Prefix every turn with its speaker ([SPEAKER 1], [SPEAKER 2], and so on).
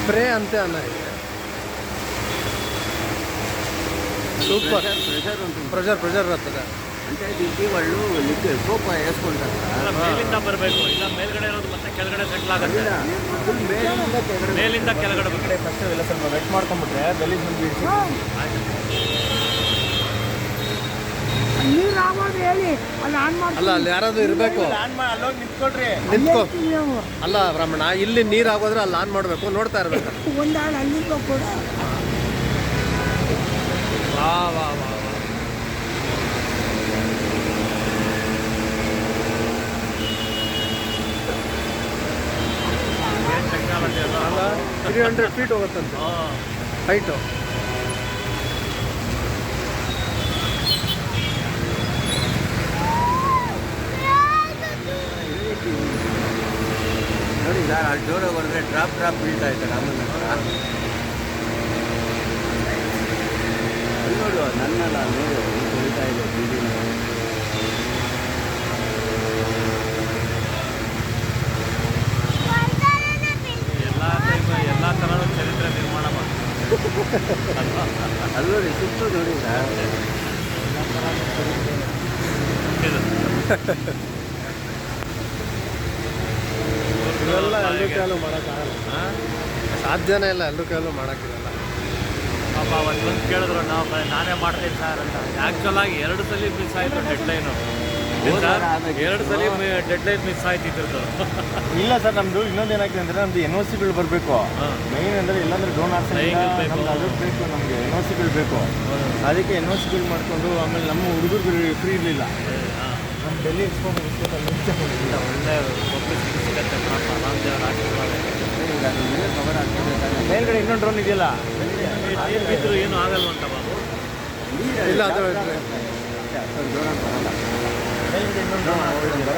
[SPEAKER 1] Spray అంతే అన్న ఇది. సూపర్ ప్రెషర్ వస్తుందా
[SPEAKER 2] అంటే దీనికి వాళ్ళు లిక్విడ్ సోప్ వేసుకుంటారు.
[SPEAKER 3] ಮೇಲಿಂದ ಬರಬೇಕು, ಇಲ್ಲ ಮೇಲ್ಗಡೆ ಇರೋದು ಮತ್ತೆ ಕೆಳಗಡೆ ಸೆಟ್ಲ್ ಆಗುತ್ತೆ. ಮೇಲಿಂದ ಕೆಳಗಡೆ ಬರುತ್ತೆ.
[SPEAKER 2] ಫಸ್ಟ್ ಎಲ್ಲ ಸ್ವಲ್ಪ ವೆಟ್ ಮಾಡ್ಕೊಂಡ್ಬಿಟ್ರೆ ಗಲೀಜ್ ಬಂದು ಬಿಡಿಸಿ
[SPEAKER 4] ನೀರು ಆಗೋದು ಹೇಳಿ ಅಲ್ಲಿ ಆನ್ ಮಾಡಿ.
[SPEAKER 1] ಅಲ್ಲ ಅಲ್ಲಿ ಯಾರಾದ್ರೂ ಇರಬೇಕು.
[SPEAKER 2] ಅಲ್ಲೋಗಿ ನಿಂತ್ಕೊಳ್ರಿ.
[SPEAKER 1] ನಿಂತ್ಕೋ. ಅಲ್ಲ ಬ್ರಾಹ್ಮಣ, ಇಲ್ಲಿ ನೀರು ಆಗೋದ್ರೆ ಅಲ್ಲಿ ಆನ್ ಮಾಡಬೇಕು, ನೋಡ್ತಾ ಇರ್ಬೇಕು.
[SPEAKER 4] ಒಂದಾಳು ಅಲ್ಲಿಂದ ಕೂಡ
[SPEAKER 3] ವಾ ವಾ ವಾ ವಾ. ಏನ್ ಟೆಕ್ನಾಲಜಿ ಅಲ್ಲ.
[SPEAKER 1] ಅಲ್ಲ 300 ಫೀಟ್ ಹೋಗುತ್ತಂತೆ ಹೈಟು.
[SPEAKER 2] ನೋಡಿ ಸರ್, ಅಲ್ಲಿ ಜೋರಾಗಿ ಹೊರದ್ರೆ ಡ್ರಾಪ್ ಬೀಳ್ತಾ ಇದ್ದಾರೆ. ಆಮೇಲೆ ನೋಡು, ನನ್ನಲ್ಲ ನೋಡು ಬೀಳ್ತಾ ಇದೆ ಬೀದಿನ.
[SPEAKER 3] ಎಲ್ಲ ಥರದ ಚರಿತ್ರೆ ನಿರ್ಮಾಣ ಮಾಡ್ತಾರೆ.
[SPEAKER 2] ಅಲ್ಲಿ ನೋಡಿ ಸುತ್ತು ನೋಡಿ ಸರ್.
[SPEAKER 1] ಇವೆಲ್ಲ ಎಲ್ಲರೂ ಕೈಯಲ್ಲೂ ಮಾಡೋಕ್ಕಾಗಲ್ಲ, ಸಾಧ್ಯನೇ ಇಲ್ಲ. ಎಲ್ಲರೂ ಕೈಯಲ್ಲೂ ಮಾಡೋಕ್ಕಿರಲ್ಲ.
[SPEAKER 3] ಪಾಪ ಅವತ್ತು ಬಂದು ಕೇಳಿದ್ರು, ನಾನೇ ಮಾಡ್ತೀನಿ ಸರ್ ಅಂತ. ಆ್ಯಕ್ಚುಲ್ ಆಗಿ 2 ಸಲ ಮಿಸ್ ಆಯಿತು ಡೆಡ್ಲೈನು. 2 ಸಲ ಡೆಡ್ಲೈನ್ ಮಿಸ್ ಆಯ್ತು ಇದ್ರದ್ದು.
[SPEAKER 2] ಇಲ್ಲ ಸರ್, ನಮ್ಮದು ಇನ್ನೊಂದು ಏನಾಗ್ತದೆ ಅಂದರೆ ನಮ್ಮದು NOCಗಳು ಬರಬೇಕು. ಮೈನ್ ಅಂದರೆ ಇಲ್ಲಾಂದರೆ ಡೋನಾರ್ಸ್ ನಮ್ದು ಅದು ಬೇಕು, ನಮಗೆ NOCಗಳು ಬೇಕು. ಅದಕ್ಕೆ NOCಗಳು ಮಾಡಿಕೊಂಡು ಆಮೇಲೆ ನಮ್ಮ ಹುಡುಗರು ಫ್ರೀ ಇರಲಿಲ್ಲ. ನಮ್ಮ ಡೆಲ್ಲಿ ಎಕ್ಸ್ಪೋ
[SPEAKER 3] ಒಳ್ಳೆ ಪಬ್ಲಿಸಿಟಿ ಸಿಗುತ್ತೆ. ಪಾಪ ರಾಮದೇವರ ಆಶೀರ್ವಾದ.
[SPEAKER 2] ಮೇಲ್ಗಡೆ ಇನ್ನೊಂದು ಡ್ರೋನ್ ಇದೆಯಲ್ಲ,
[SPEAKER 3] ನೀರು ಬಿದ್ದರೂ ಏನೂ ಆಗಲ್ವಂತ ಬಾಬು.
[SPEAKER 1] ಇಲ್ಲ ಅದು
[SPEAKER 2] ಮೇಲ್ಗಡೆ ಇನ್ನೊಂದು ಡ್ರೋನ್